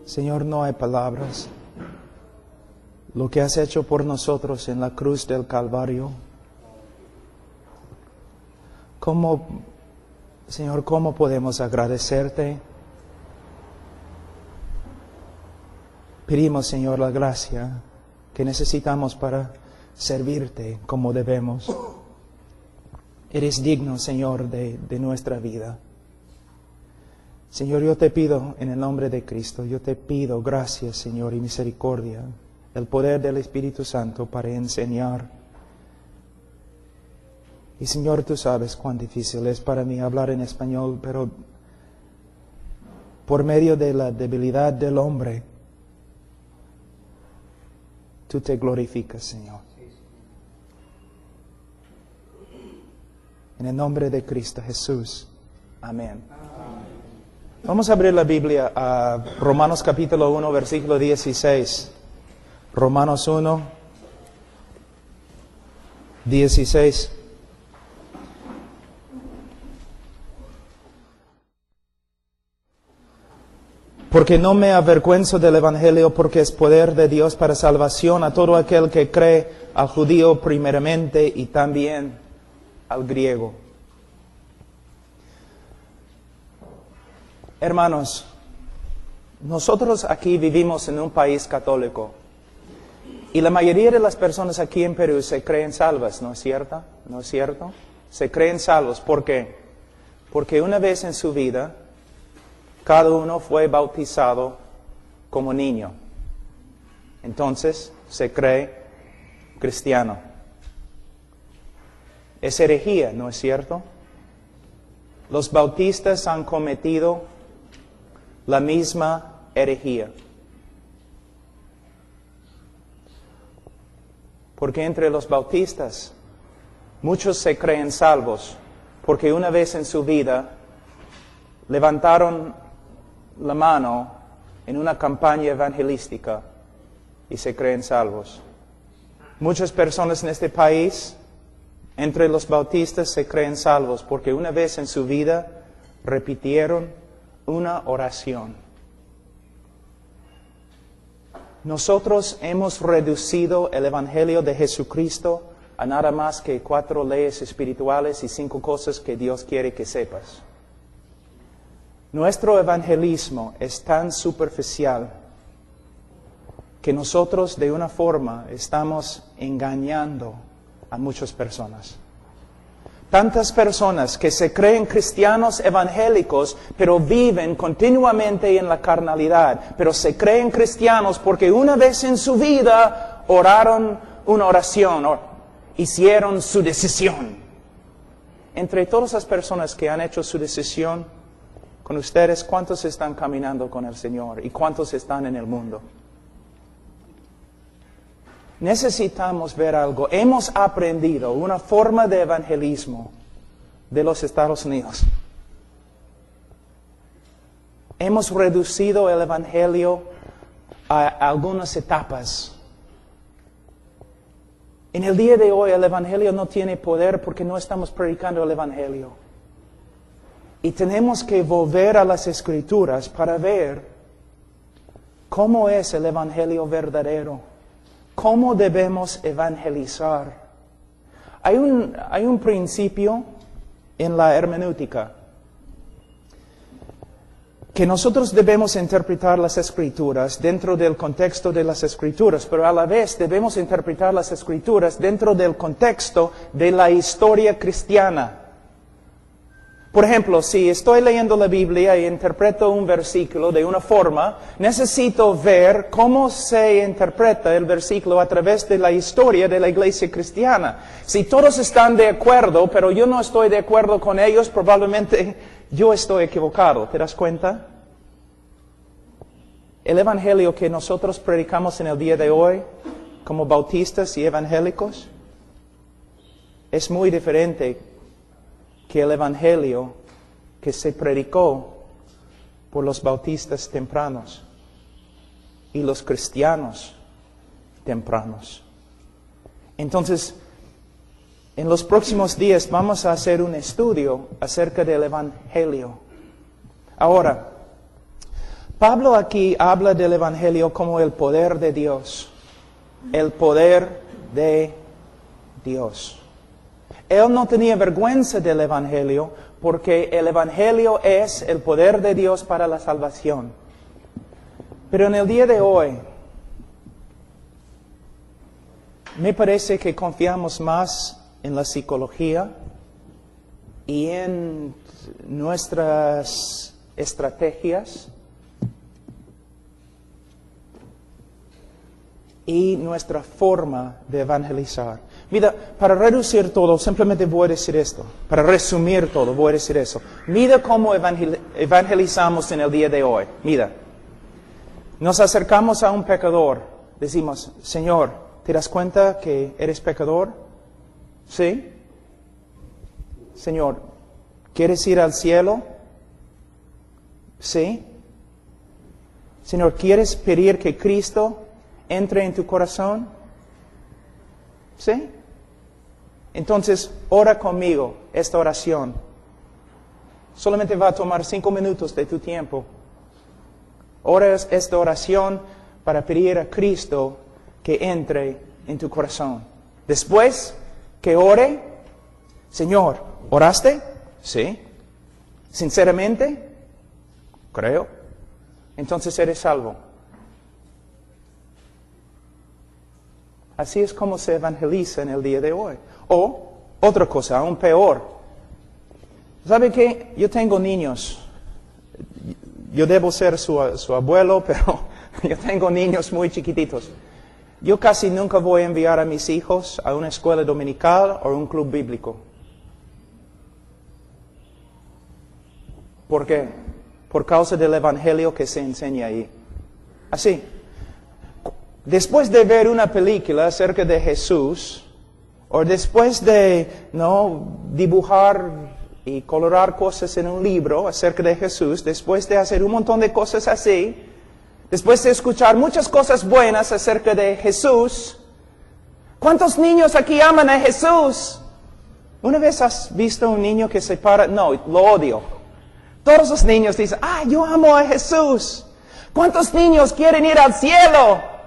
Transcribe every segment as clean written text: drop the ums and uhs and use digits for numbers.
Señor, no hay palabras. Lo que has hecho por nosotros en la cruz del Calvario. Señor, ¿cómo podemos agradecerte? Pedimos, Señor, la gracia que necesitamos para servirte como debemos. Eres digno, Señor, de nuestra vida. Señor, yo te pido en el nombre de Cristo, yo te pido gracias, Señor, y misericordia, el poder del Espíritu Santo para enseñar. Y Señor, tú sabes cuán difícil es para mí hablar en español, pero por medio de la debilidad del hombre, tú te glorificas, Señor. En el nombre de Cristo Jesús. Amén. Vamos a abrir la Biblia a Romanos capítulo 1, versículo 16. Romanos 1, 16. Porque no me avergüenzo del Evangelio, porque es poder de Dios para salvación a todo aquel que cree, al judío primeramente y también al griego. Hermanos, nosotros aquí vivimos en un país católico y la mayoría de las personas aquí en Perú se creen salvas, ¿no es cierto? ¿No es cierto? Se creen salvos. ¿Por qué? Porque una vez en su vida, cada uno fue bautizado como niño. Entonces, se cree cristiano. Es herejía, ¿no es cierto? Los bautistas han cometido la misma herejía. Porque entre los bautistas, muchos se creen salvos, porque una vez en su vida levantaron la mano en una campaña evangelística y se creen salvos. Muchas personas en este país, entre los bautistas, se creen salvos porque una vez en su vida repitieron una oración. Nosotros hemos reducido el Evangelio de Jesucristo a nada más que 4 leyes espirituales y 5 cosas que Dios quiere que sepas. Nuestro evangelismo es tan superficial que nosotros de una forma estamos engañando a muchas personas. Tantas personas que se creen cristianos evangélicos, pero viven continuamente en la carnalidad, pero se creen cristianos porque una vez en su vida oraron una oración o hicieron su decisión. Entre todas las personas que han hecho su decisión con ustedes, ¿cuántos están caminando con el Señor y cuántos están en el mundo? Necesitamos ver algo. Hemos aprendido una forma de evangelismo de los Estados Unidos. Hemos reducido el evangelio a algunas etapas. En el día de hoy el evangelio no tiene poder porque no estamos predicando el evangelio. Y tenemos que volver a las Escrituras para ver cómo es el evangelio verdadero. ¿Cómo debemos evangelizar? Hay un principio en la hermenéutica que nosotros debemos interpretar las Escrituras dentro del contexto de las Escrituras, pero a la vez debemos interpretar las Escrituras dentro del contexto de la historia cristiana. Por ejemplo, si estoy leyendo la Biblia y interpreto un versículo de una forma, necesito ver cómo se interpreta el versículo a través de la historia de la iglesia cristiana. Si todos están de acuerdo, pero yo no estoy de acuerdo con ellos, probablemente yo estoy equivocado. ¿Te das cuenta? El evangelio que nosotros predicamos en el día de hoy, como bautistas y evangélicos, es muy diferente que el evangelio que se predicó por los bautistas tempranos y los cristianos tempranos. Entonces, en los próximos días vamos a hacer un estudio acerca del evangelio. Ahora, Pablo aquí habla del Evangelio como el poder de Dios. El poder de Dios. Él no tenía vergüenza del Evangelio porque el Evangelio es el poder de Dios para la salvación. Pero en el día de hoy, me parece que confiamos más en la psicología y en nuestras estrategias y nuestra forma de evangelizar. Mira, para reducir todo, simplemente voy a decir esto. Para resumir todo, voy a decir eso. Mira cómo evangelizamos en el día de hoy. Mira, nos acercamos a un pecador. Decimos, Señor, ¿te das cuenta que eres pecador? ¿Sí? Señor, ¿quieres ir al cielo? ¿Sí? Señor, ¿quieres pedir que Cristo entre en tu corazón? ¿Sí? Entonces, ora conmigo esta oración. Solamente va a tomar 5 minutos de tu tiempo. Ora esta oración para pedir a Cristo que entre en tu corazón. Después que ore, Señor, ¿oraste? Sí. ¿Sinceramente? Creo. Entonces eres salvo. Así es como se evangeliza en el día de hoy. O, otra cosa, aún peor. ¿Sabe qué? Yo tengo niños. Yo debo ser su abuelo, pero yo tengo niños muy chiquititos. Yo casi nunca voy a enviar a mis hijos a una escuela dominical o a un club bíblico. ¿Por qué? Por causa del evangelio que se enseña ahí. Así. Después de ver una película acerca de Jesús, o después de dibujar y colorar cosas en un libro acerca de Jesús, después de hacer un montón de cosas así, después de escuchar muchas cosas buenas acerca de Jesús, ¿cuántos niños aquí aman a Jesús? ¿Una vez has visto un niño que se para? No, lo odio. Todos los niños dicen, yo amo a Jesús. ¿Cuántos niños quieren ir al cielo?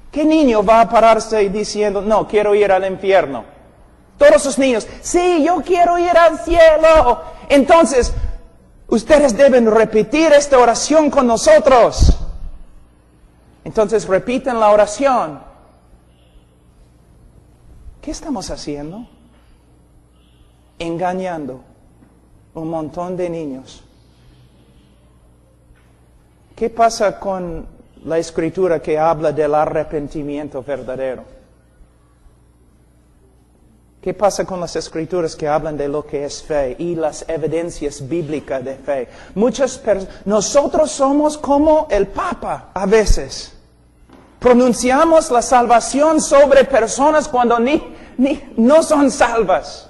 ¿Qué niño va a pararse diciendo, no, quiero ir al infierno? Todos los niños, sí, yo quiero ir al cielo. Entonces, ustedes deben repetir esta oración con nosotros. Entonces, repiten la oración. ¿Qué estamos haciendo? Engañando un montón de niños. ¿Qué pasa con la escritura que habla del arrepentimiento verdadero? ¿Qué pasa con las escrituras que hablan de lo que es fe y las evidencias bíblicas de fe? Nosotros somos como el Papa a veces. Pronunciamos la salvación sobre personas cuando no son salvas.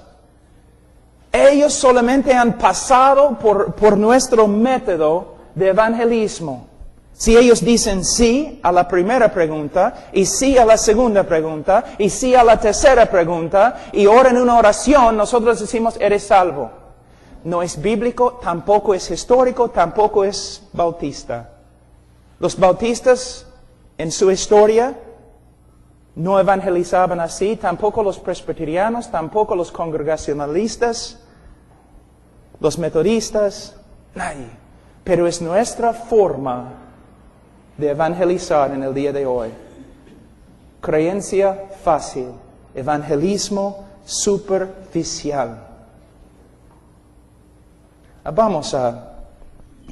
Ellos solamente han pasado por nuestro método de evangelismo. Si ellos dicen sí a la primera pregunta, y sí a la segunda pregunta, y sí a la tercera pregunta, y oran una oración, nosotros decimos, eres salvo. No es bíblico, tampoco es histórico, tampoco es bautista. Los bautistas, en su historia, no evangelizaban así, tampoco los presbiterianos, tampoco los congregacionalistas, los metodistas, nadie. Pero es nuestra forma de evangelizar en el día de hoy. Creencia fácil, evangelismo superficial. Vamos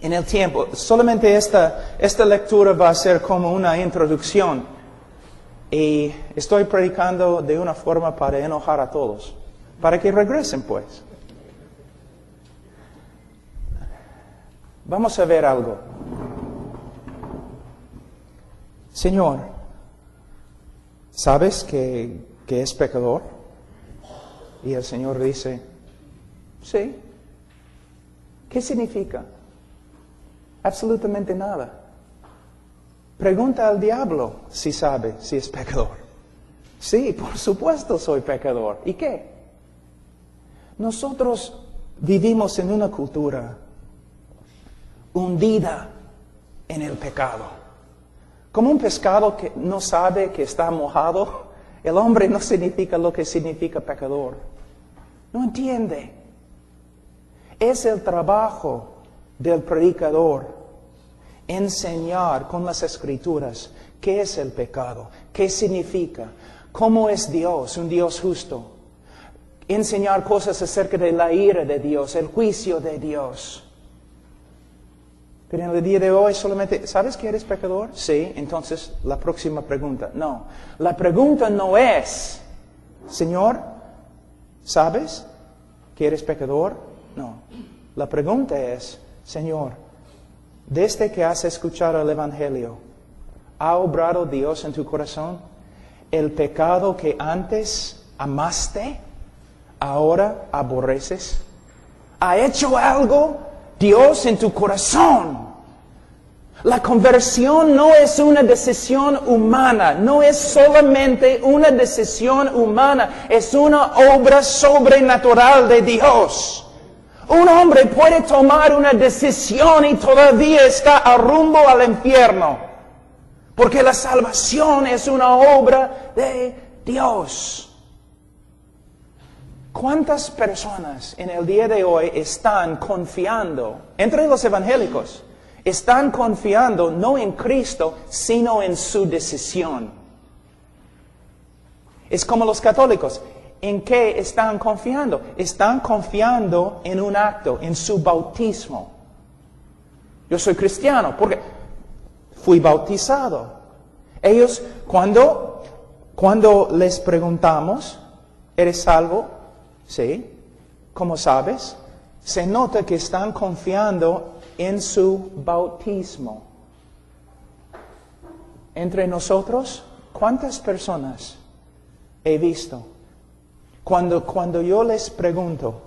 en el tiempo, solamente esta lectura va a ser como una introducción. Y estoy predicando de una forma para enojar a todos, para que regresen pues. Vamos a ver algo. Señor, ¿sabes que es pecador? Y el Señor dice, sí. ¿Qué significa? Absolutamente nada. Pregunta al diablo si sabe si es pecador. Sí, por supuesto soy pecador. ¿Y qué? Nosotros vivimos en una cultura hundida en el pecado. Como un pescado que no sabe que está mojado, el hombre no significa lo que significa pecador. No entiende. Es el trabajo del predicador enseñar con las Escrituras qué es el pecado, qué significa, cómo es Dios, un Dios justo. Enseñar cosas acerca de la ira de Dios, el juicio de Dios. Pero en el día de hoy solamente, ¿sabes que eres pecador? Sí, entonces la próxima pregunta. No, la pregunta no es, Señor, ¿sabes que eres pecador? No, la pregunta es, Señor, desde que has escuchado el Evangelio, ¿ha obrado Dios en tu corazón? ¿El pecado que antes amaste, ahora aborreces? ¿Ha hecho algo Dios en tu corazón? La conversión no es una decisión humana, no es solamente una decisión humana, es una obra sobrenatural de Dios. Un hombre puede tomar una decisión y todavía está a rumbo al infierno, porque la salvación es una obra de Dios. ¿Cuántas personas en el día de hoy están confiando, entre los evangélicos, están confiando no en Cristo, sino en su decisión? Es como los católicos. ¿En qué están confiando? Están confiando en un acto, en su bautismo. Yo soy cristiano porque fui bautizado. Ellos, cuando les preguntamos, ¿eres salvo? Sí. ¿Cómo sabes? Se nota que están confiando en su bautismo. Entre nosotros, ¿cuántas personas he visto? Cuando yo les pregunto,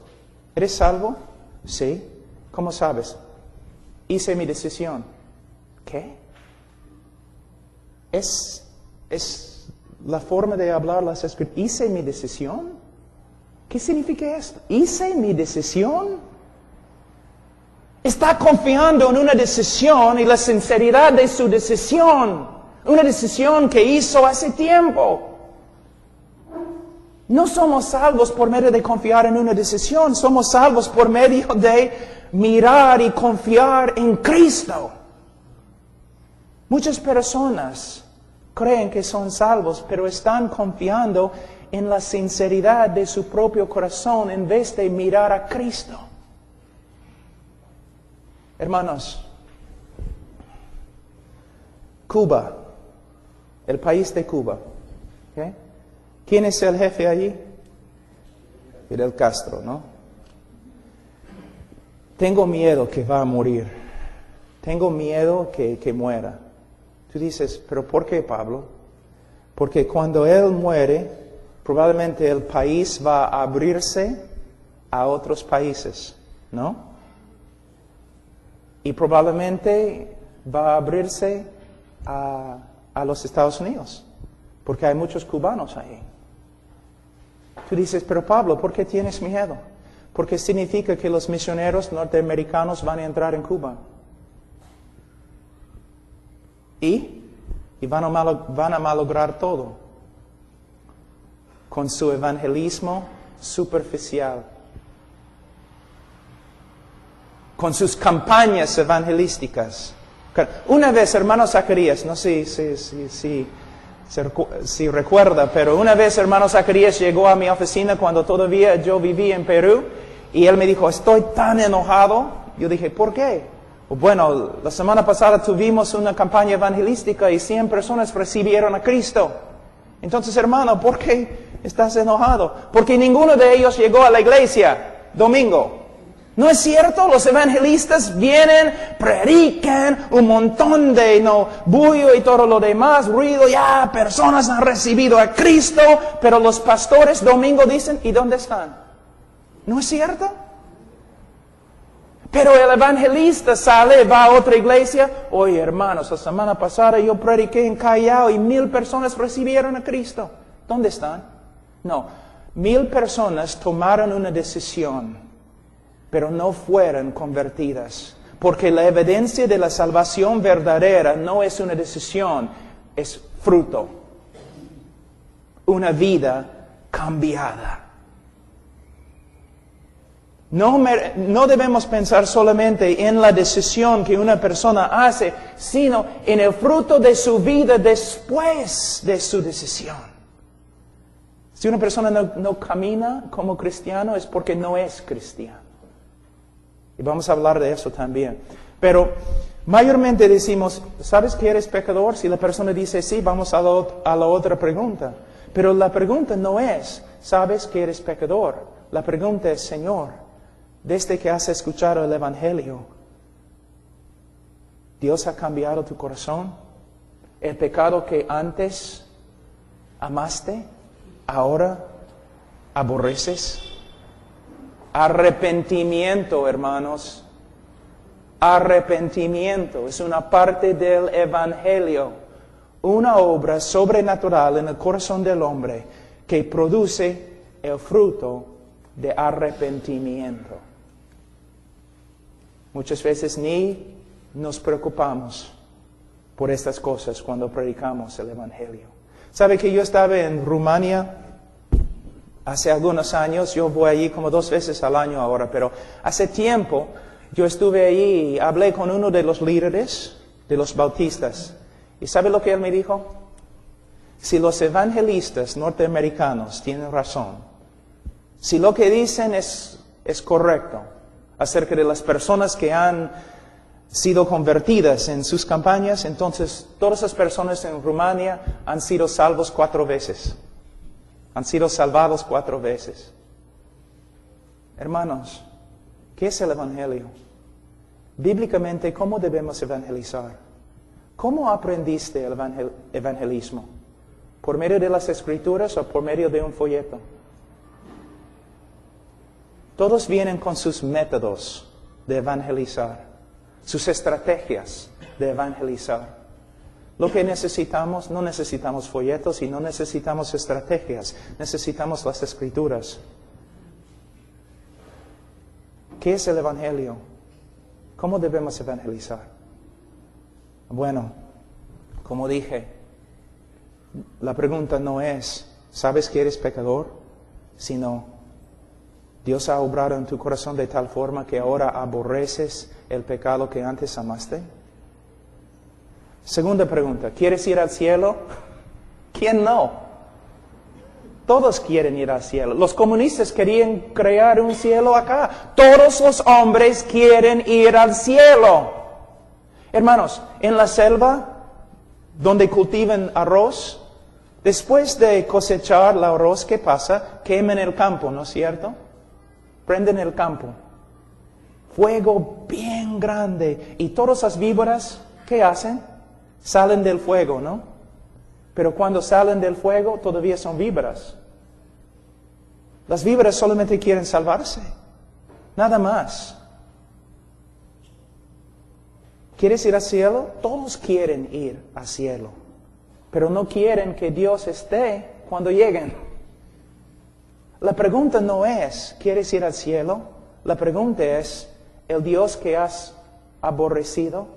¿eres salvo? Sí. ¿Cómo sabes? Hice mi decisión. ¿Qué? Es la forma de hablar las Escrituras. ¿Hice mi decisión? ¿Qué significa esto? ¿Hice mi decisión? Está confiando en una decisión y la sinceridad de su decisión. Una decisión que hizo hace tiempo. No somos salvos por medio de confiar en una decisión. Somos salvos por medio de mirar y confiar en Cristo. Muchas personas creen que son salvos, pero están confiando en la sinceridad de su propio corazón en vez de mirar a Cristo. Hermanos, Cuba, el país de Cuba, ¿okay? ¿Quién es el jefe allí? Fidel Castro, ¿no? Tengo miedo que va a morir. Tengo miedo que muera. Tú dices, ¿pero por qué, Pablo? Porque cuando él muere, probablemente el país va a abrirse a otros países, ¿no? Y probablemente va a abrirse a los Estados Unidos, porque hay muchos cubanos ahí. Tú dices, pero Pablo, ¿por qué tienes miedo? Porque significa que los misioneros norteamericanos van a entrar en Cuba. Y van a malograr todo con su evangelismo superficial, con sus campañas evangelísticas. Una vez, hermano Zacarías, no sé si recuerda, pero una vez hermano Zacarías llegó a mi oficina cuando todavía yo vivía en Perú, y él me dijo, estoy tan enojado. Yo dije, ¿por qué? Bueno, la semana pasada tuvimos una campaña evangelística y 100 personas recibieron a Cristo. Entonces, hermano, ¿por qué estás enojado? Porque ninguno de ellos llegó a la iglesia domingo. ¿No es cierto? Los evangelistas vienen, predican un montón de bullo y todo lo demás, ruido, ya personas han recibido a Cristo, pero los pastores domingo dicen, ¿y dónde están? ¿No es cierto? Pero el evangelista sale, va a otra iglesia. Oye, hermanos, la semana pasada yo prediqué en Callao y 1000 personas recibieron a Cristo. ¿Dónde están? No, 1000 personas tomaron una decisión, pero no fueron convertidas. Porque la evidencia de la salvación verdadera no es una decisión, es fruto. Una vida cambiada. No debemos pensar solamente en la decisión que una persona hace, sino en el fruto de su vida después de su decisión. Si una persona no camina como cristiano es porque no es cristiano. Y vamos a hablar de eso también. Pero mayormente decimos, ¿sabes que eres pecador? Si la persona dice sí, vamos a la otra pregunta. Pero la pregunta no es, ¿sabes que eres pecador? La pregunta es, Señor, desde que has escuchado el Evangelio, ¿Dios ha cambiado tu corazón? ¿El pecado que antes amaste, ahora aborreces? Arrepentimiento, hermanos. Arrepentimiento es una parte del Evangelio. Una obra sobrenatural en el corazón del hombre que produce el fruto de arrepentimiento. Muchas veces ni nos preocupamos por estas cosas cuando predicamos el Evangelio. ¿Sabe que yo estaba en Rumania hace algunos años? Yo voy allí como 2 veces al año ahora, pero hace tiempo yo estuve allí y hablé con uno de los líderes de los bautistas. ¿Y sabe lo que él me dijo? Si los evangelistas norteamericanos tienen razón, si lo que dicen es correcto acerca de las personas que han sido convertidas en sus campañas, entonces todas las personas en Rumania han sido salvos 4 veces. Han sido salvados 4 veces. Hermanos, ¿qué es el Evangelio? Bíblicamente, ¿cómo debemos evangelizar? ¿Cómo aprendiste el evangelismo? ¿Por medio de las Escrituras o por medio de un folleto? Todos vienen con sus métodos de evangelizar, sus estrategias de evangelizar. Lo que necesitamos, no necesitamos folletos y no necesitamos estrategias, necesitamos las Escrituras. ¿Qué es el Evangelio? ¿Cómo debemos evangelizar? Bueno, como dije, la pregunta no es, ¿sabes que eres pecador? Sino, ¿Dios ha obrado en tu corazón de tal forma que ahora aborreces el pecado que antes amaste? Segunda pregunta, ¿quieres ir al cielo? ¿Quién no? Todos quieren ir al cielo. Los comunistas querían crear un cielo acá. Todos los hombres quieren ir al cielo. Hermanos, en la selva, donde cultivan arroz, después de cosechar el arroz, ¿qué pasa? Queman el campo, ¿no es cierto? Prenden el campo. Fuego bien grande. Y todas las víboras, ¿qué hacen? Salen del fuego, ¿no? Pero cuando salen del fuego, todavía son víboras. Las víboras solamente quieren salvarse. Nada más. ¿Quieres ir al cielo? Todos quieren ir al cielo. Pero no quieren que Dios esté cuando lleguen. La pregunta no es, ¿quieres ir al cielo? La pregunta es, ¿el Dios que has aborrecido,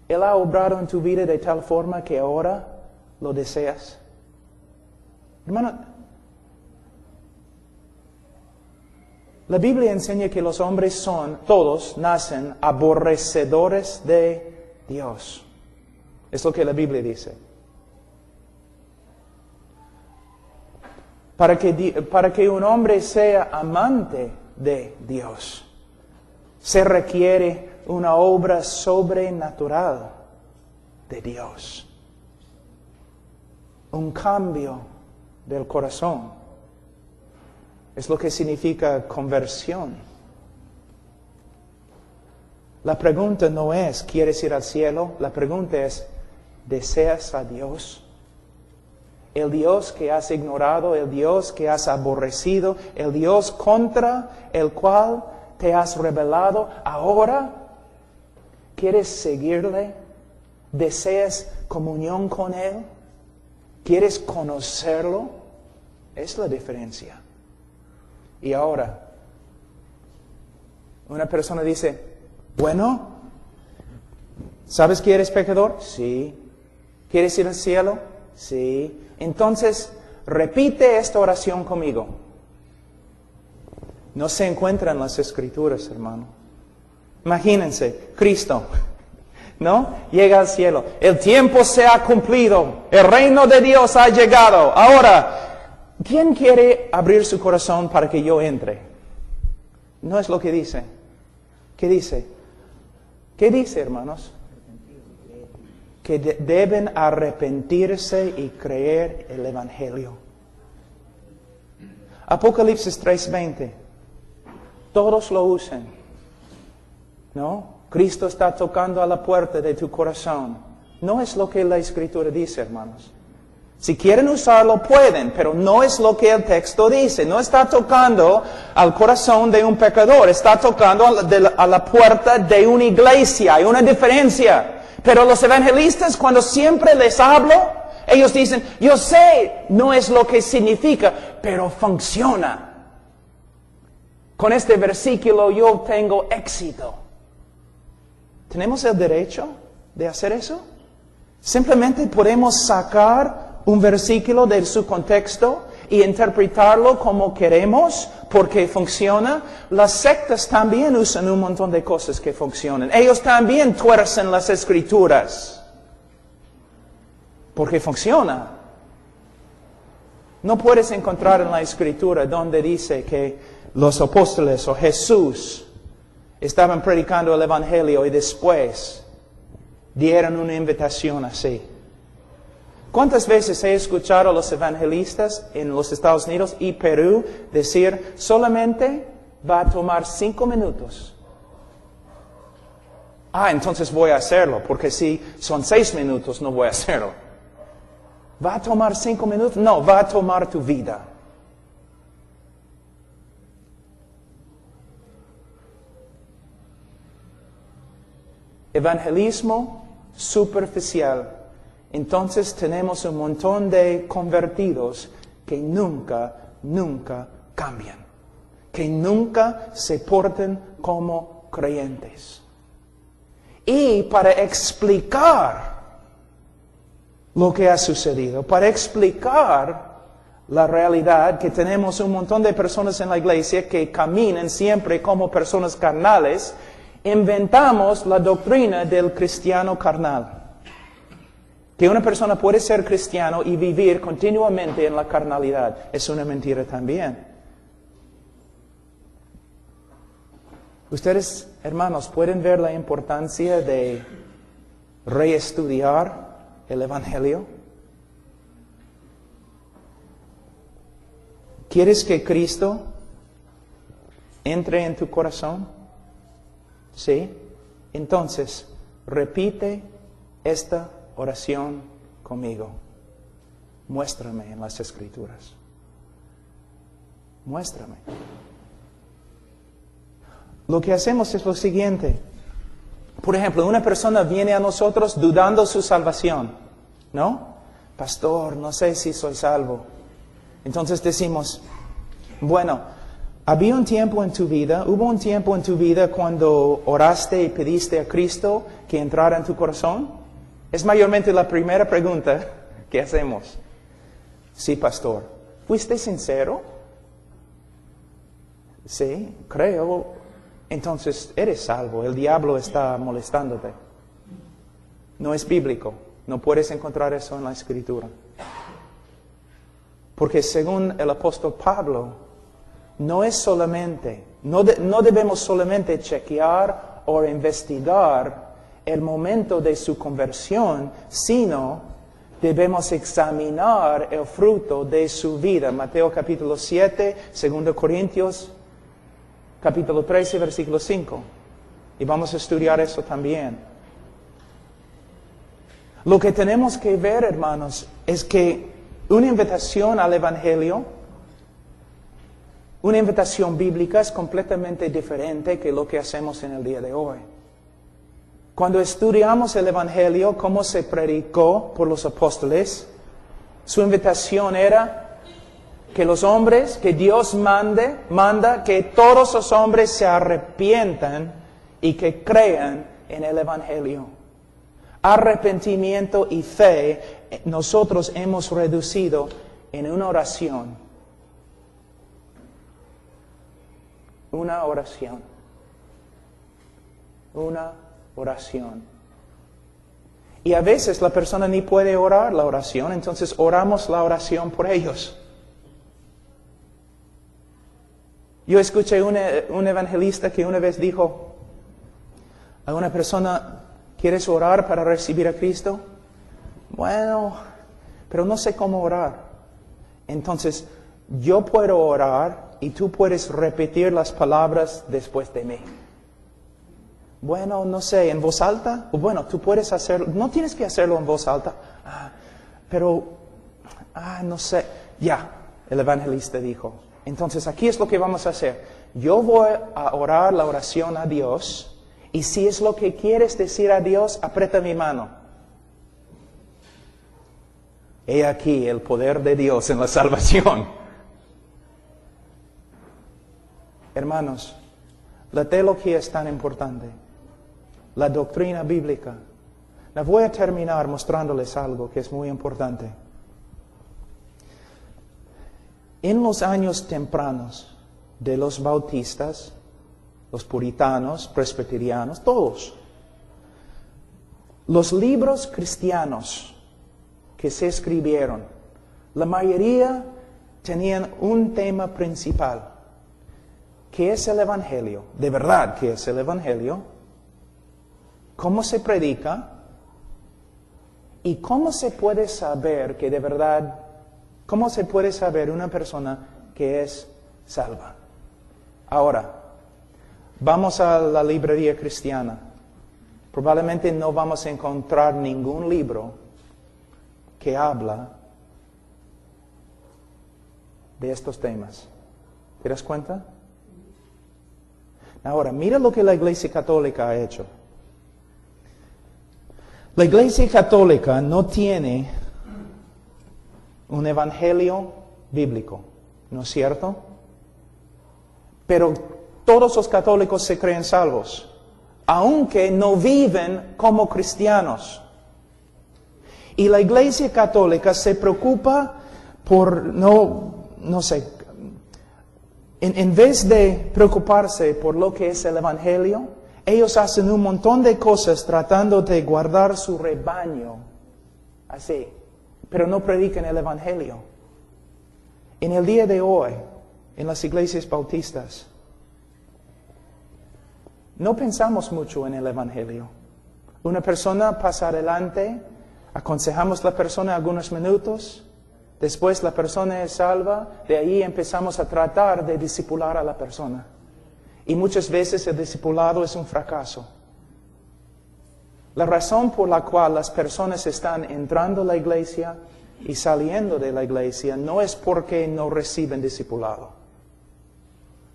Él ha obrado en tu vida de tal forma que ahora lo deseas? Hermano, la Biblia enseña que los hombres todos nacen aborrecedores de Dios. Es lo que la Biblia dice. Para que un hombre sea amante de Dios, se requiere una obra sobrenatural de Dios. Un cambio del corazón. Es lo que significa conversión. La pregunta no es, ¿quieres ir al cielo? La pregunta es, ¿deseas a Dios? El Dios que has ignorado, el Dios que has aborrecido, el Dios contra el cual te has rebelado, ahora ¿quieres seguirle? ¿Deseas comunión con Él? ¿Quieres conocerlo? Es la diferencia. Y ahora, una persona dice, Bueno, ¿sabes que eres pecador? Sí. ¿Quieres ir al cielo? Sí. Entonces, repite esta oración conmigo. No se encuentra en las Escrituras, hermano. Imagínense, Cristo, ¿no? Llega al cielo. El tiempo se ha cumplido. El reino de Dios ha llegado. Ahora, ¿quién quiere abrir su corazón para que yo entre? No es lo que dice. ¿Qué dice? ¿Qué dice, hermanos? Que deben arrepentirse y creer el Evangelio. Apocalipsis 3:20. Todos lo usan, ¿no? Cristo está tocando a la puerta de tu corazón. No es lo que la Escritura dice, hermanos. Si quieren usarlo, pueden, pero no es lo que el texto dice. No está tocando al corazón de un pecador, está tocando a la puerta de una iglesia. Hay una diferencia. Pero los evangelistas, cuando siempre les hablo, ellos dicen, yo sé, no es lo que significa, pero funciona. Con este versículo yo tengo éxito. ¿Tenemos el derecho de hacer eso? Simplemente podemos sacar un versículo de su contexto y interpretarlo como queremos porque funciona. Las sectas también usan un montón de cosas que funcionan. Ellos también tuercen las Escrituras porque funciona. No puedes encontrar en la Escritura donde dice que los apóstoles o Jesús estaban predicando el Evangelio y después dieron una invitación así. ¿Cuántas veces he escuchado a los evangelistas en los Estados Unidos y Perú decir, solamente va a tomar 5 minutos? Entonces voy a hacerlo, porque si son 6 minutos no voy a hacerlo. ¿Va a tomar 5 minutos? No, va a tomar tu vida. Evangelismo superficial. Entonces tenemos un montón de convertidos que nunca cambian. Que nunca se portan como creyentes. Y para explicar lo que ha sucedido, para explicar la realidad que tenemos un montón de personas en la iglesia que caminan siempre como personas carnales, inventamos la doctrina del cristiano carnal. Que una persona puede ser cristiano y vivir continuamente en la carnalidad. Es una mentira también. Ustedes, hermanos, pueden ver la importancia de reestudiar el Evangelio. ¿Quieres que Cristo entre en tu corazón? ¿Sí? Entonces, repite esta oración conmigo. Muéstrame en las Escrituras. Muéstrame. Lo que hacemos es lo siguiente. Por ejemplo, una persona viene a nosotros dudando su salvación, ¿no? Pastor, no sé si soy salvo. Entonces decimos, bueno, hubo un tiempo en tu vida cuando oraste y pediste a Cristo que entrara en tu corazón. Es mayormente la primera pregunta que hacemos. Sí, pastor. ¿Fuiste sincero? Sí, creo. Entonces, eres salvo. El diablo está molestándote. No es bíblico. No puedes encontrar eso en la Escritura. Porque según el apóstol Pablo, no debemos solamente chequear o investigar el momento de su conversión, sino debemos examinar el fruto de su vida. Mateo capítulo 7, 2 Corintios capítulo 13, versículo 5. Y vamos a estudiar eso también. Lo que tenemos que ver, hermanos, es que una invitación al Evangelio, una invitación bíblica es completamente diferente que lo que hacemos en el día de hoy. Cuando estudiamos el Evangelio, cómo se predicó por los apóstoles, su invitación era que los hombres, que Dios manda que todos los hombres se arrepientan y que crean en el Evangelio. Arrepentimiento y fe nosotros hemos reducido en una oración. Una oración. Una oración. Y a veces la persona ni puede orar la oración, entonces oramos la oración por ellos. Yo escuché un evangelista que una vez dijo a una persona: ¿quieres orar para recibir a Cristo? Bueno, pero no sé cómo orar. Entonces, yo puedo orar y tú puedes repetir las palabras después de mí. Bueno, no sé, ¿en voz alta? Bueno, tú puedes hacerlo, no tienes que hacerlo en voz alta. No sé. Ya, el evangelista dijo. Entonces, aquí es lo que vamos a hacer. Yo voy a orar la oración a Dios, y si es lo que quieres decir a Dios, aprieta mi mano. He aquí el poder de Dios en la salvación. Hermanos, la teología es tan importante. La doctrina bíblica. Voy a terminar mostrándoles algo que es muy importante. En los años tempranos de los bautistas, los puritanos, presbiterianos, todos, los libros cristianos que se escribieron, la mayoría tenían un tema principal. ¿Qué es el Evangelio? De verdad, ¿qué es el Evangelio? ¿Cómo se predica? ¿Y cómo se puede saber que de verdad, cómo se puede saber una persona que es salva? Ahora, vamos a la librería cristiana. Probablemente no vamos a encontrar ningún libro que habla de estos temas. ¿Te das cuenta? Ahora, mira lo que la Iglesia Católica ha hecho. La Iglesia Católica no tiene un evangelio bíblico, ¿no es cierto? Pero todos los católicos se creen salvos, aunque no viven como cristianos. Y la Iglesia Católica se preocupa por, no sé, en vez de preocuparse por lo que es el Evangelio, ellos hacen un montón de cosas tratando de guardar su rebaño, así, pero no predican el Evangelio. En el día de hoy, en las iglesias bautistas, no pensamos mucho en el Evangelio. Una persona pasa adelante, aconsejamos a la persona algunos minutos, después la persona es salva, de ahí empezamos a tratar de discipular a la persona. Y muchas veces el discipulado es un fracaso. La razón por la cual las personas están entrando a la iglesia y saliendo de la iglesia no es porque no reciben discipulado.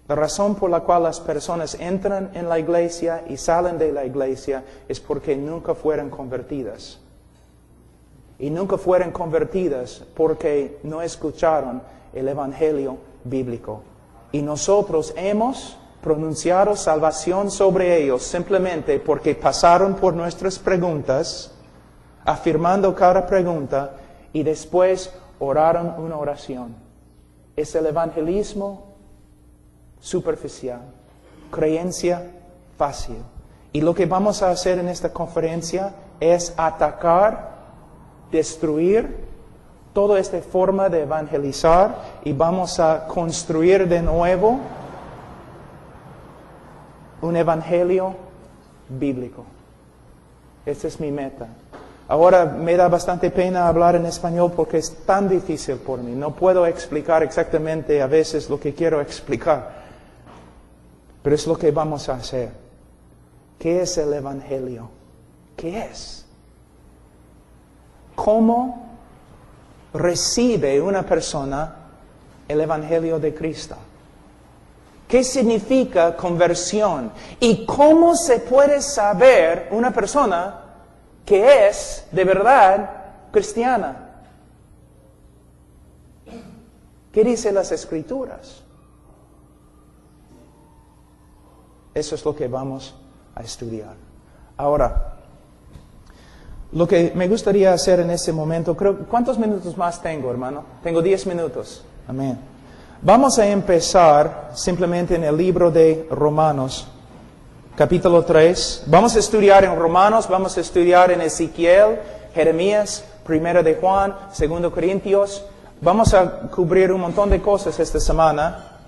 La razón por la cual las personas entran en la iglesia y salen de la iglesia es porque nunca fueron convertidas. Y nunca fueron convertidas porque no escucharon el Evangelio bíblico. Y nosotros hemos pronunciado salvación sobre ellos simplemente porque pasaron por nuestras preguntas, afirmando cada pregunta, y después oraron una oración. Es el evangelismo superficial, creencia fácil. Y lo que vamos a hacer en esta conferencia es atacar, destruir toda esta forma de evangelizar y vamos a construir de nuevo un evangelio bíblico. Esta es mi meta. Ahora me da bastante pena hablar en español porque es tan difícil por mí. No puedo explicar exactamente a veces lo que quiero explicar. Pero es lo que vamos a hacer. ¿Qué es el evangelio? ¿Qué es? ¿Cómo recibe una persona el evangelio de Cristo? ¿Qué significa conversión? ¿Y cómo se puede saber una persona que es de verdad cristiana? ¿Qué dicen las Escrituras? Eso es lo que vamos a estudiar. Ahora, lo que me gustaría hacer en este momento, ¿cuántos minutos más tengo, hermano? Tengo 10 minutos. Amén. Vamos a empezar simplemente en el libro de Romanos, capítulo 3. Vamos a estudiar en Romanos, vamos a estudiar en Ezequiel, Jeremías, Primera de Juan, 2 Corintios. Vamos a cubrir un montón de cosas esta semana.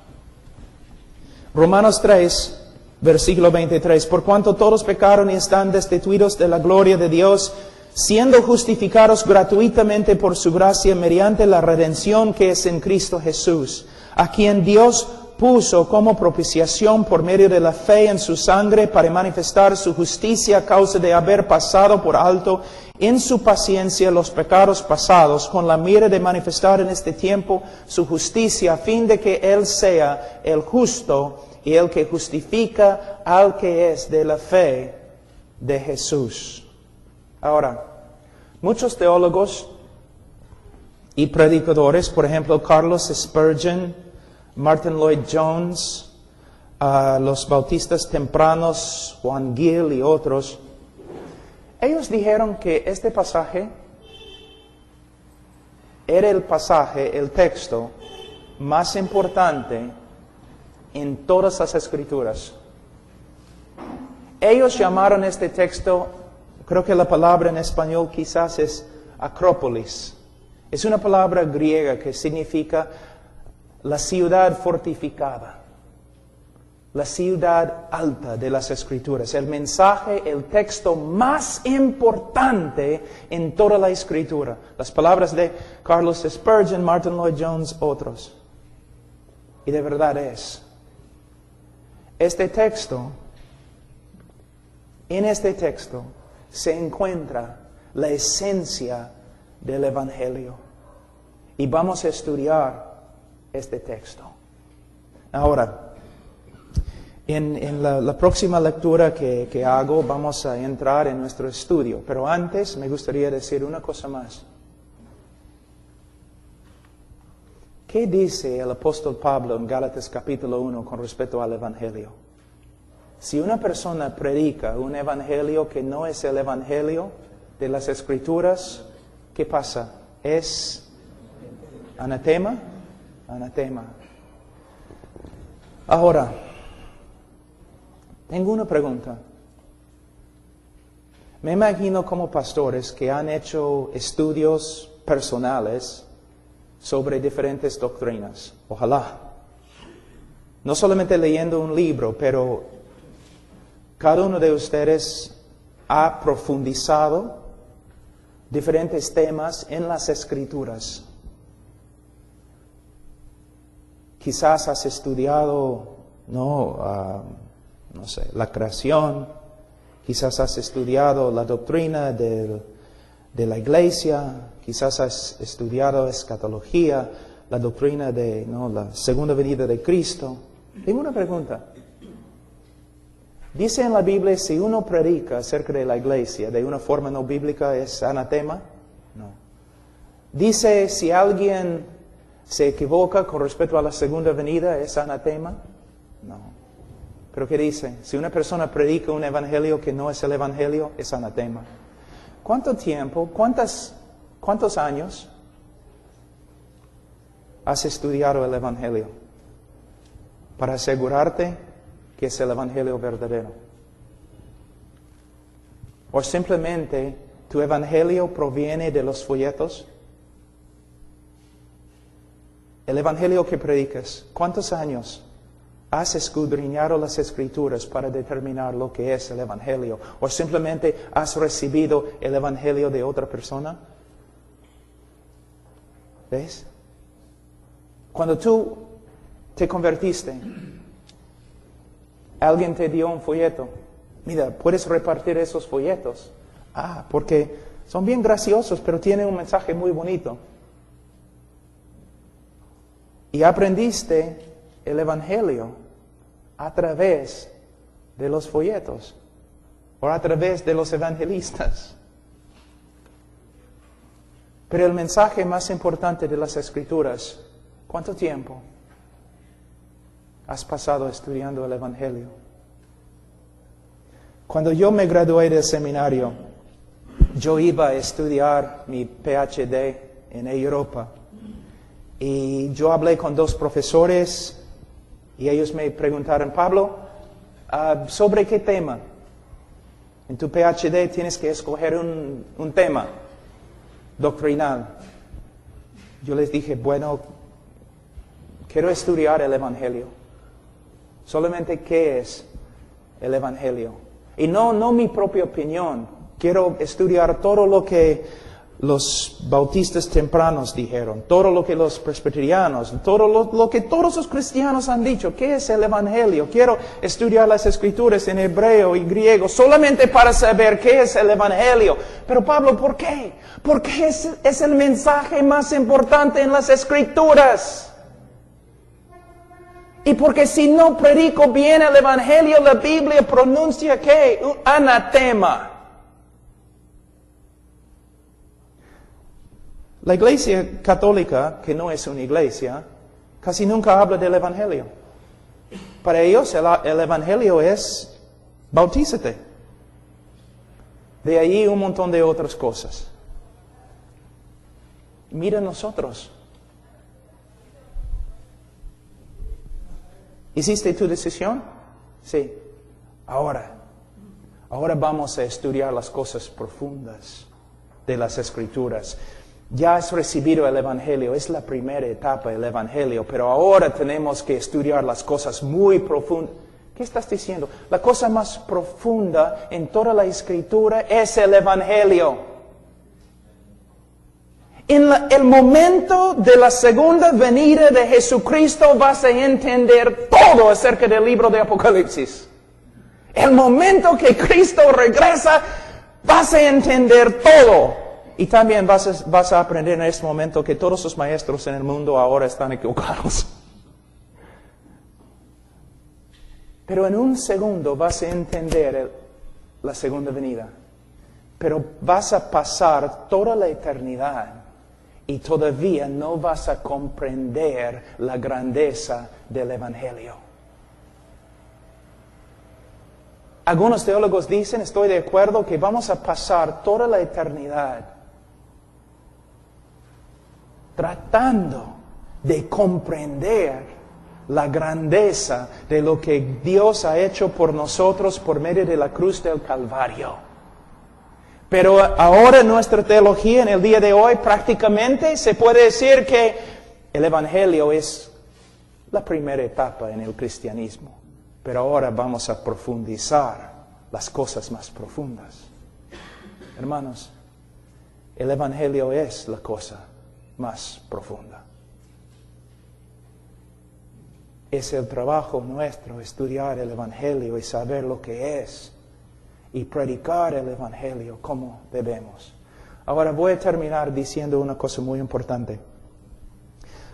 Romanos 3, versículo 23. Por cuanto todos pecaron y están destituidos de la gloria de Dios, siendo justificados gratuitamente por su gracia mediante la redención que es en Cristo Jesús, a quien Dios puso como propiciación por medio de la fe en su sangre para manifestar su justicia a causa de haber pasado por alto en su paciencia los pecados pasados, con la mira de manifestar en este tiempo su justicia, a fin de que Él sea el justo y el que justifica al que es de la fe de Jesús. Ahora, muchos teólogos y predicadores, por ejemplo, Carlos Spurgeon, Martin Lloyd Jones, los bautistas tempranos, Juan Gill y otros, ellos dijeron que este pasaje era el texto más importante en todas las Escrituras. Ellos llamaron este texto, creo que la palabra en español quizás es Acrópolis. Es una palabra griega que significa la ciudad fortificada, la ciudad alta de las Escrituras. El mensaje, el texto más importante en toda la Escritura. Las palabras de Carlos Spurgeon, Martin Lloyd Jones, otros. Y de verdad es. Este texto, en este texto se encuentra la esencia del Evangelio. Y vamos a estudiar este texto. Ahora, en la próxima lectura que hago vamos a entrar en nuestro estudio. Pero antes me gustaría decir una cosa más. ¿Qué dice el apóstol Pablo en Gálatas capítulo 1 con respecto al Evangelio? Si una persona predica un Evangelio que no es el Evangelio de las Escrituras, ¿qué pasa? ¿Es anatema? Anatema. Ahora, tengo una pregunta. Me imagino como pastores que han hecho estudios personales sobre diferentes doctrinas. Ojalá. No solamente leyendo un libro, pero cada uno de ustedes ha profundizado diferentes temas en las Escrituras. Quizás has estudiado, no sé, la creación. Quizás has estudiado la doctrina de la iglesia. Quizás has estudiado escatología, la doctrina de la segunda venida de Cristo. Tengo una pregunta. ¿Dice en la Biblia si uno predica acerca de la iglesia de una forma no bíblica es anatema? No. ¿Dice si alguien se equivoca con respecto a la segunda venida es anatema? No. ¿Pero qué dice? Si una persona predica un evangelio que no es el evangelio, es anatema. ¿Cuánto tiempo, cuántos años has estudiado el evangelio para asegurarte que es el evangelio verdadero? ¿O simplemente tu evangelio proviene de los folletos? El evangelio que predicas, ¿cuántos años has escudriñado las Escrituras para determinar lo que es el evangelio? ¿O simplemente has recibido el evangelio de otra persona? ¿Ves? Cuando tú te convertiste, alguien te dio un folleto. Mira, puedes repartir esos folletos. Porque son bien graciosos, pero tienen un mensaje muy bonito. Y aprendiste el evangelio a través de los folletos o a través de los evangelistas. Pero el mensaje más importante de las Escrituras, ¿cuánto tiempo has pasado estudiando el evangelio? Cuando yo me gradué del seminario, yo iba a estudiar mi PhD en Europa. Y yo hablé con 2 profesores y ellos me preguntaron, Pablo, ¿sobre qué tema? En tu PhD tienes que escoger un tema doctrinal. Yo les dije, bueno, quiero estudiar el Evangelio. Solamente qué es el Evangelio. Y no mi propia opinión. Quiero estudiar todo lo que los bautistas tempranos dijeron, todo lo que los presbiterianos, todo lo que todos los cristianos han dicho. ¿Qué es el Evangelio? Quiero estudiar las Escrituras en hebreo y griego solamente para saber qué es el Evangelio. Pero Pablo, ¿por qué? Porque es el mensaje más importante en las Escrituras. Y porque si no predico bien el Evangelio, la Biblia pronuncia ¿qué? Un anatema. La Iglesia Católica, que no es una iglesia, casi nunca habla del Evangelio. Para ellos el Evangelio es bautízate. De ahí un montón de otras cosas. Mira nosotros. ¿Hiciste tu decisión? Sí. Ahora vamos a estudiar las cosas profundas de las Escrituras. Ya has recibido el Evangelio, es la primera etapa del Evangelio, pero ahora tenemos que estudiar las cosas muy profundas. ¿Qué estás diciendo? La cosa más profunda en toda la Escritura es el Evangelio. En el momento de la segunda venida de Jesucristo vas a entender todo acerca del libro de Apocalipsis. El momento que Cristo regresa, vas a entender todo. Y también vas a aprender en este momento que todos los maestros en el mundo ahora están equivocados. Pero en un segundo vas a entender la segunda venida. Pero vas a pasar toda la eternidad y todavía no vas a comprender la grandeza del Evangelio. Algunos teólogos dicen, estoy de acuerdo, que vamos a pasar toda la eternidad tratando de comprender la grandeza de lo que Dios ha hecho por nosotros por medio de la cruz del Calvario. Pero ahora nuestra teología en el día de hoy prácticamente se puede decir que el Evangelio es la primera etapa en el cristianismo. Pero ahora vamos a profundizar las cosas más profundas. Hermanos, el Evangelio es la cosa más profunda. Es el trabajo nuestro estudiar el Evangelio y saber lo que es y predicar el Evangelio como debemos. Ahora voy a terminar diciendo una cosa muy importante.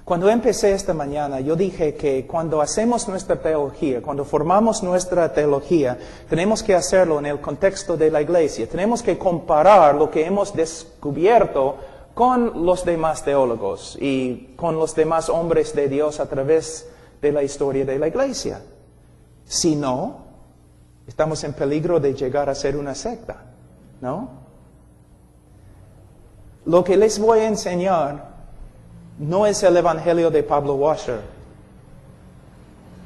Cuando empecé esta mañana, yo dije que cuando hacemos nuestra teología, cuando formamos nuestra teología, tenemos que hacerlo en el contexto de la iglesia. Tenemos que comparar lo que hemos descubierto con los demás teólogos y con los demás hombres de Dios a través de la historia de la iglesia. Si no, estamos en peligro de llegar a ser una secta, ¿no? Lo que les voy a enseñar no es el Evangelio de Pablo Washer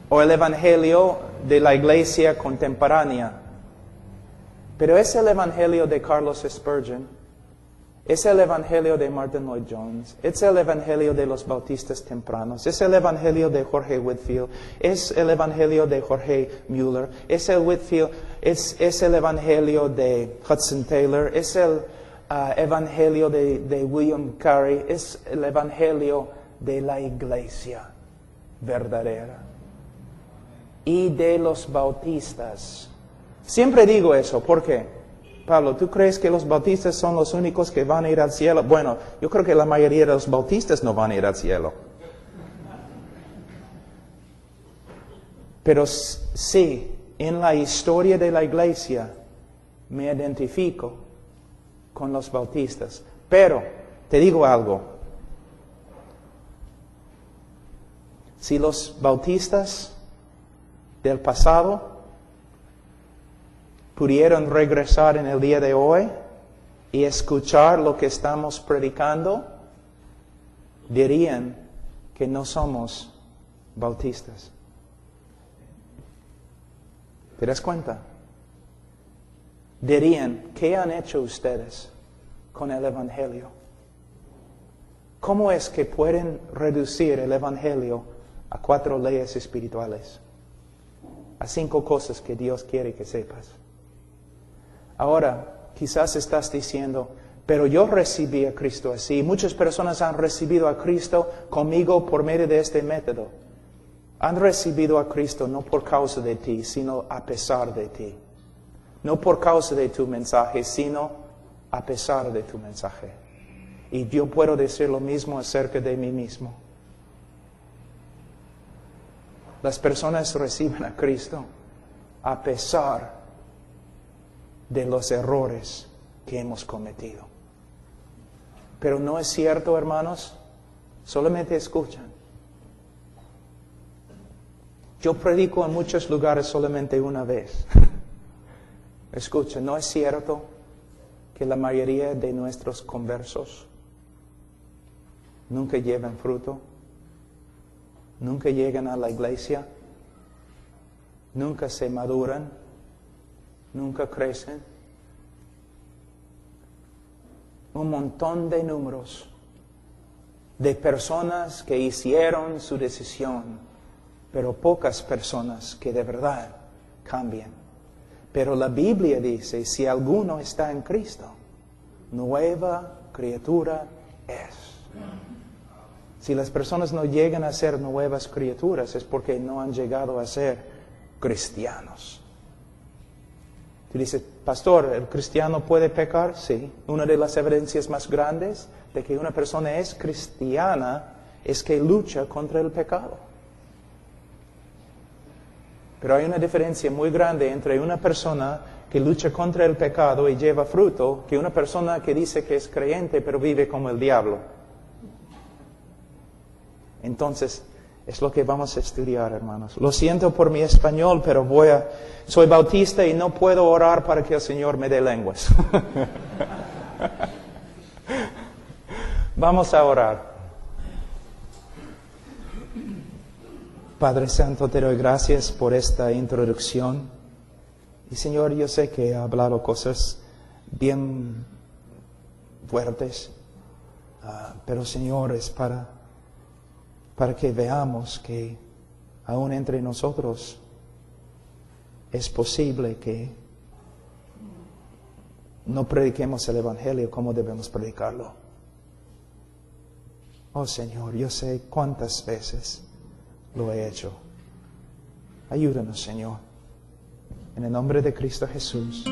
o el Evangelio de la iglesia contemporánea, pero es el Evangelio de Carlos Spurgeon, es el Evangelio de Martin Lloyd Jones, es el Evangelio de los bautistas tempranos, es el Evangelio de Jorge Whitefield, es el Evangelio de Jorge Mueller, es el Evangelio de Hudson Taylor, es el Evangelio de William Carey, es el Evangelio de la iglesia verdadera y de los bautistas. Siempre digo eso, ¿por qué? Pablo, ¿tú crees que los bautistas son los únicos que van a ir al cielo? Bueno, yo creo que la mayoría de los bautistas no van a ir al cielo. Pero sí, en la historia de la iglesia me identifico con los bautistas. Pero, te digo algo. Si los bautistas del pasado pudieron regresar en el día de hoy y escuchar lo que estamos predicando, dirían que no somos bautistas. ¿Te das cuenta? Dirían, ¿qué han hecho ustedes con el Evangelio? ¿Cómo es que pueden reducir el Evangelio a 4 leyes espirituales? A 5 cosas que Dios quiere que sepas. Ahora, quizás estás diciendo, pero yo recibí a Cristo así. Muchas personas han recibido a Cristo conmigo por medio de este método. Han recibido a Cristo no por causa de ti, sino a pesar de ti. No por causa de tu mensaje, sino a pesar de tu mensaje. Y yo puedo decir lo mismo acerca de mí mismo. Las personas reciben a Cristo a pesar de los errores que hemos cometido. Pero no es cierto, hermanos, solamente escuchan. Yo predico en muchos lugares solamente una vez. Escucha, ¿no es cierto que la mayoría de nuestros conversos nunca llevan fruto? Nunca llegan a la iglesia, nunca se maduran, nunca crecen. Un montón de números de personas que hicieron su decisión, pero pocas personas que de verdad cambian. Pero la Biblia dice, si alguno está en Cristo, nueva criatura es. Si las personas no llegan a ser nuevas criaturas es porque no han llegado a ser cristianos. Tú dices, pastor, ¿el cristiano puede pecar? Sí. Una de las evidencias más grandes de que una persona es cristiana es que lucha contra el pecado. Pero hay una diferencia muy grande entre una persona que lucha contra el pecado y lleva fruto que una persona que dice que es creyente pero vive como el diablo. Entonces, es lo que vamos a estudiar, hermanos. Lo siento por mi español, pero soy bautista y no puedo orar para que el Señor me dé lenguas. Vamos a orar. Padre Santo, te doy gracias por esta introducción. Y Señor, yo sé que he hablado cosas bien fuertes, pero Señor, es para que veamos que aún entre nosotros es posible que no prediquemos el Evangelio como debemos predicarlo. Oh Señor, yo sé cuántas veces lo he hecho. Ayúdanos, Señor. En el nombre de Cristo Jesús.